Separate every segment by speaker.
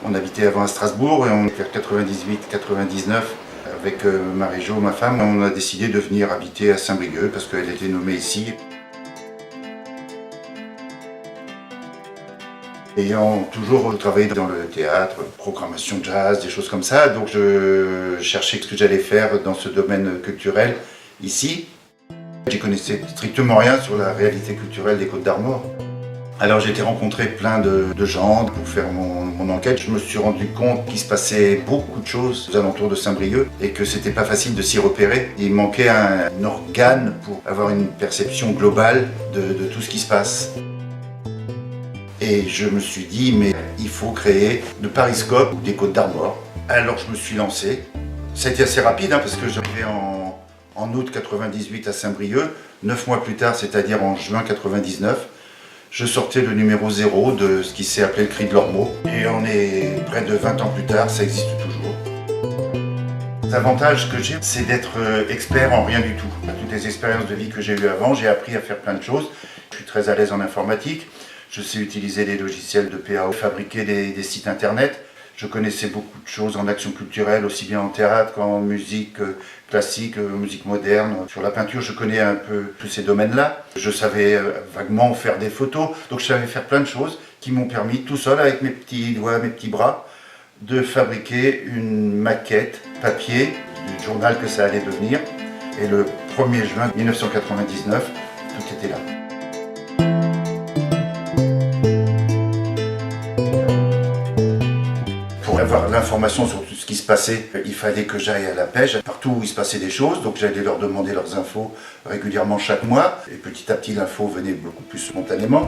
Speaker 1: On habitait avant à Strasbourg et on était vers 98-99 avec Marie-Jo, ma femme. On a décidé de venir habiter à Saint-Brieuc parce qu'elle était nommée ici. Ayant toujours travaillé dans le théâtre, programmation jazz, des choses comme ça, donc je cherchais ce que j'allais faire dans ce domaine culturel ici. Je connaissais strictement rien sur la réalité culturelle des Côtes d'Armor. Alors j'ai été rencontrer plein de gens pour faire mon enquête. Je me suis rendu compte qu'il se passait beaucoup de choses aux alentours de Saint-Brieuc et que c'était pas facile de s'y repérer. Il manquait un organe pour avoir une perception globale de tout ce qui se passe. Et je me suis dit, mais il faut créer le Pariscope des Côtes d'Armor. Alors je me suis lancé. Ça a été assez rapide parce que j'arrivais en août 98 à Saint-Brieuc. 9 mois plus tard, c'est-à-dire en juin 99, je sortais le numéro 0 de ce qui s'est appelé le Cri de l'Ormeau. Et on est près de 20 ans plus tard, ça existe toujours. L'avantage que j'ai, c'est d'être expert en rien du tout. Toutes les expériences de vie que j'ai eues avant, j'ai appris à faire plein de choses. Je suis très à l'aise en informatique. Je sais utiliser les logiciels de PAO, fabriquer des sites internet. Je connaissais beaucoup de choses en action culturelle, aussi bien en théâtre qu'en musique classique, musique moderne. Sur la peinture, je connais un peu tous ces domaines-là. Je savais vaguement faire des photos, donc je savais faire plein de choses qui m'ont permis, tout seul, avec mes petits doigts, mes petits bras, de fabriquer une maquette papier du journal que ça allait devenir. Et le 1er juin 1999, tout était là. Pour avoir l'information sur tout ce qui se passait, il fallait que j'aille à la pêche, partout où il se passait des choses, donc j'allais leur demander leurs infos régulièrement chaque mois, et petit à petit l'info venait beaucoup plus spontanément.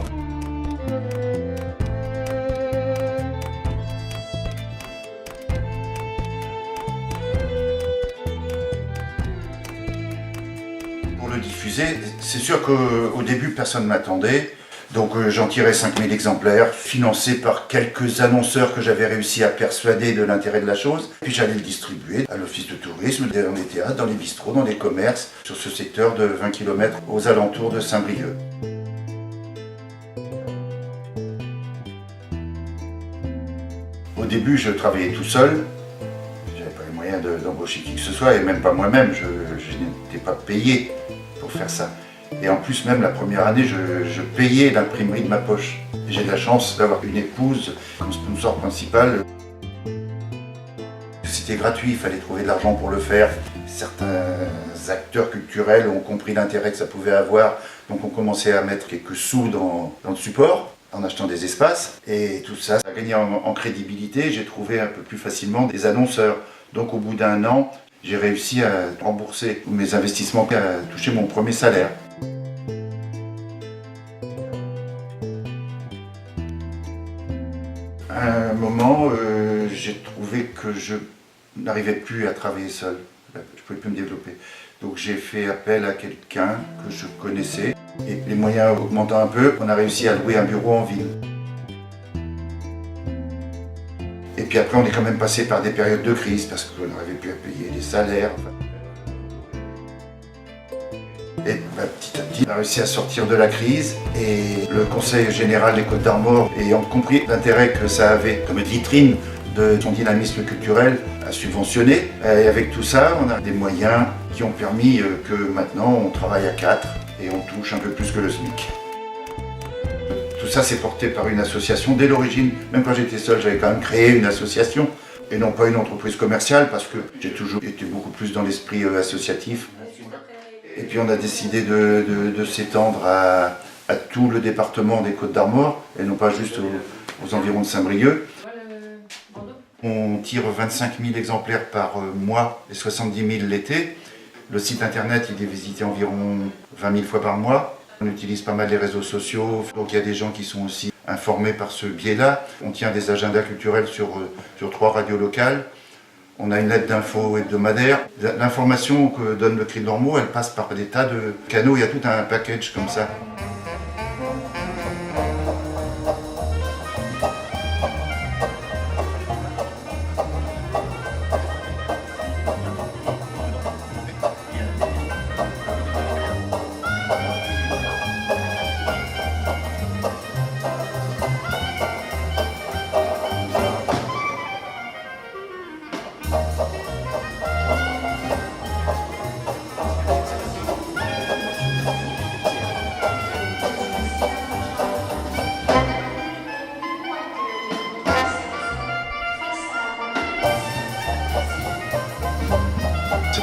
Speaker 1: Pour le diffuser, c'est sûr qu'au début personne ne m'attendait. Donc j'en tirais 5000 exemplaires, financés par quelques annonceurs que j'avais réussi à persuader de l'intérêt de la chose. Puis j'allais le distribuer à l'office de tourisme, dans les théâtres, dans les bistrots, dans les commerces, sur ce secteur de 20 km aux alentours de Saint-Brieuc. Au début, je travaillais tout seul. J'avais pas les moyens d'embaucher qui que ce soit, et même pas moi-même. Je n'étais pas payé pour faire ça. Et en plus, même la première année, je payais l'imprimerie de ma poche. J'ai de la chance d'avoir une épouse comme sponsor principal. C'était gratuit, il fallait trouver de l'argent pour le faire. Certains acteurs culturels ont compris l'intérêt que ça pouvait avoir, donc on commençait à mettre quelques sous dans le support, en achetant des espaces. Et tout ça, ça a gagné en crédibilité. J'ai trouvé un peu plus facilement des annonceurs. Donc au bout d'1 an, j'ai réussi à rembourser mes investissements et à toucher mon premier salaire. À un moment, j'ai trouvé que je n'arrivais plus à travailler seul. Je ne pouvais plus me développer. Donc j'ai fait appel à quelqu'un que je connaissais. Et les moyens augmentant un peu, on a réussi à louer un bureau en ville. Et puis après, on est quand même passé par des périodes de crise parce qu'on n'arrivait plus à payer les salaires. Et petit à petit, on a réussi à sortir de la crise et le Conseil général des Côtes d'Armor, ayant compris l'intérêt que ça avait comme vitrine de son dynamisme culturel, a subventionné. Et avec tout ça, on a des moyens qui ont permis que maintenant on travaille à 4 et on touche un peu plus que le SMIC. Tout ça, c'est porté par une association. Dès l'origine, même quand j'étais seul, j'avais quand même créé une association et non pas une entreprise commerciale parce que j'ai toujours été beaucoup plus dans l'esprit associatif. Et puis on a décidé de s'étendre à tout le département des Côtes d'Armor et non pas juste aux environs de Saint-Brieuc. On tire 25 000 exemplaires par mois et 70 000 l'été. Le site internet, il est visité environ 20 000 fois par mois. On utilise pas mal les réseaux sociaux, donc il y a des gens qui sont aussi informés par ce biais-là. On tient des agendas culturels sur 3 radios locales. On a une lettre d'info hebdomadaire. L'information que donne le Cri de l'Ormeau, elle passe par des tas de canaux. Il y a tout un package comme ça.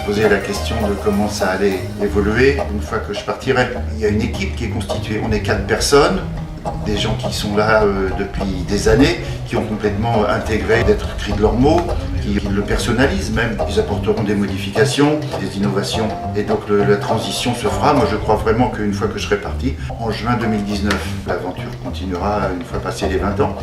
Speaker 1: posé la question de comment ça allait évoluer une fois que je partirais. Il y a une équipe qui est constituée, on est 4 personnes, des gens qui sont là depuis des années, qui ont complètement intégré d'être écrit de leurs mots, qui le personnalisent même. Ils apporteront des modifications, des innovations. Et donc la transition se fera. Moi je crois vraiment qu'une fois que je serai parti, en juin 2019, l'aventure continuera une fois passé les 20 ans.